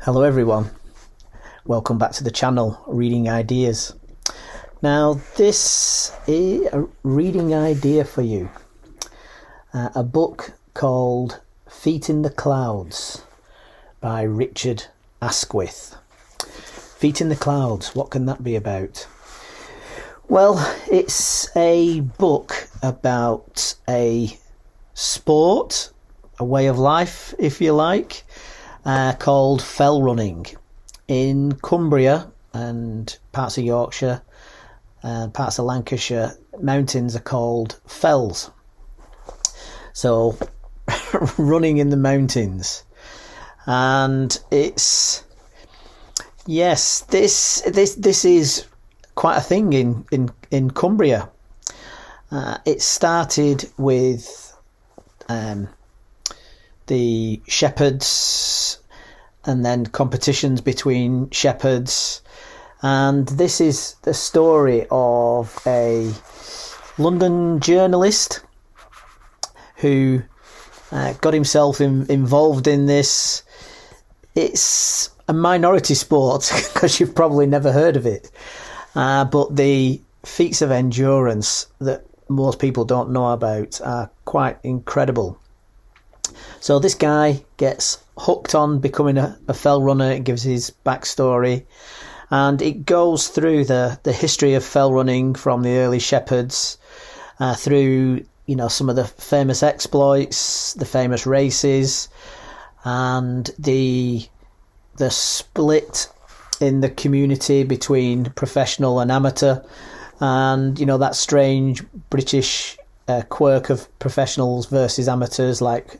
Hello everyone, welcome back to the channel Reading Ideas. Now this is a reading idea for you, a book called Feet in the Clouds by Richard Askwith. Feet in the Clouds, what can that be about? Well, it's a book about a sport, a way of life if you like, called fell running. In Cumbria and parts of Yorkshire and parts of Lancashire, mountains are called fells. So running in the mountains, and it's this is quite a thing in Cumbria. It started with the shepherds, and then competitions between shepherds, and this is the story of a London journalist who got himself involved in this. It's a minority sport because you've probably never heard of it, but the feats of endurance that most people don't know about are quite incredible. So this guy gets hooked on becoming a fell runner. It gives his backstory, and it goes through the history of fell running from the early shepherds through some of the famous exploits, the famous races, and the split in the community between professional and amateur, and that strange British quirk of professionals versus amateurs, like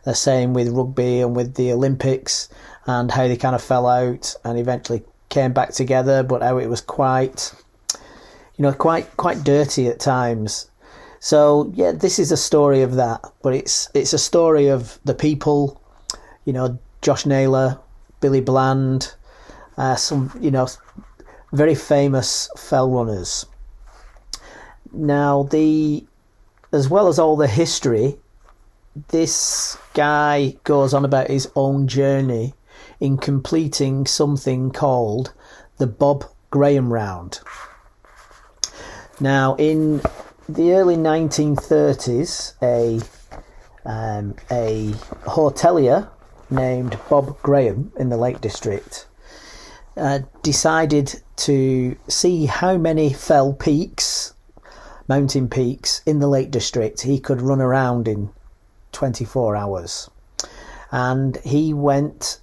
the same with rugby and with the Olympics, and how they kind of fell out and eventually came back together, but how it was quite dirty at times. So yeah, this is a story of that, but it's a story of the people, Josh Naylor, Billy Bland, some very famous fell runners. Now as well as all the history, this guy goes on about his own journey in completing something called the Bob Graham Round. Now, in the early 1930s, a hotelier named Bob Graham in the Lake District decided to see how many mountain peaks in the Lake District he could run around in 24 hours. And he went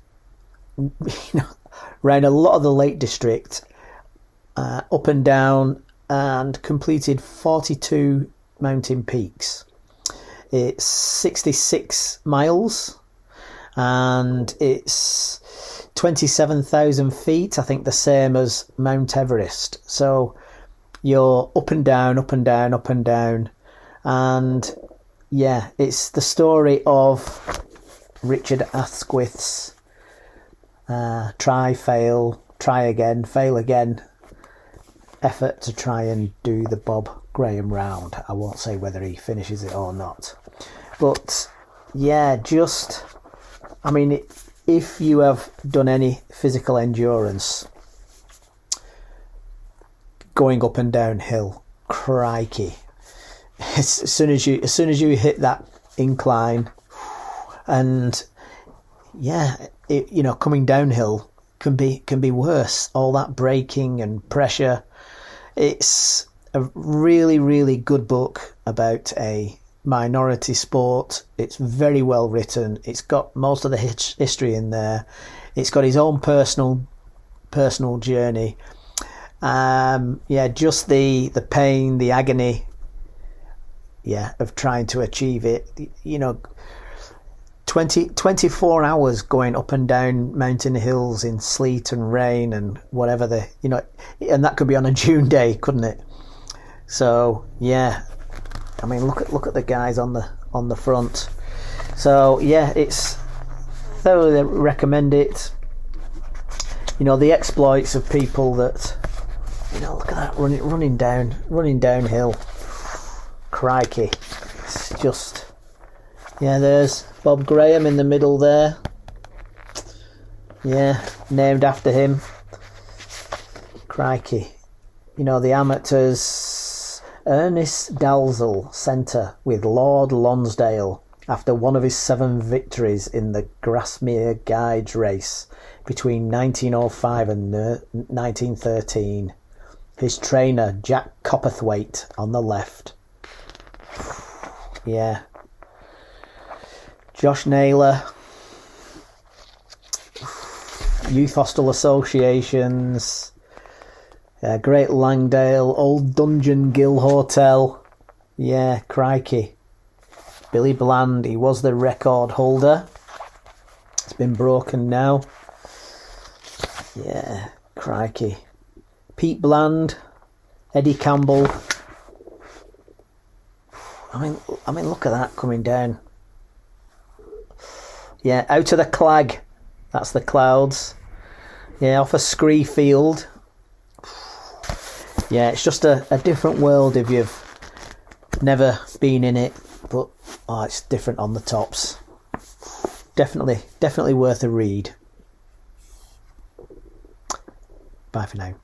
around a lot of the Lake District, up and down, and completed 42 mountain peaks. It's 66 miles and it's 27,000 feet, I think the same as Mount Everest. So you're up and down, up and down, up and down, and yeah, it's the story of Richard Askwith's try, fail, try again, fail again effort to try and do the Bob Graham Round. I won't say whether he finishes it or not, but yeah, if you have done any physical endurance, going up and down hill, crikey, as soon as you hit that incline, and yeah, coming downhill can be worse. All that braking and pressure. It's a really, really good book about a minority sport. It's very well written. It's got most of the history in there. It's got his own personal journey. Just the pain, the agony, of trying to achieve it. 24 hours going up and down mountain hills in sleet and rain and whatever and that could be on a June day, couldn't it? So yeah, look at the guys on the front. So yeah, it's thoroughly recommend it. The exploits of people that look at that running downhill. Crikey, it's just there's Bob Graham in the middle there. Yeah, named after him. Crikey. You know, the amateurs, Ernest Dalzell Centre with Lord Lonsdale after one of his 7 victories in the Grasmere Guides race between 1905 and 1913. His trainer, Jack Copperthwaite, on the left. Yeah. Josh Naylor. Youth Hostel Associations. Great Langdale. Old Dungeon Gill Hotel. Yeah, crikey. Billy Bland, he was the record holder. It's been broken now. Yeah, crikey. Pete Bland, Eddie Campbell. I mean, look at that coming down. Yeah, out of the Clag. That's the clouds. Yeah, off a Scree Field. Yeah, it's just a different world if you've never been in it. But, it's different on the tops. Definitely worth a read. Bye for now.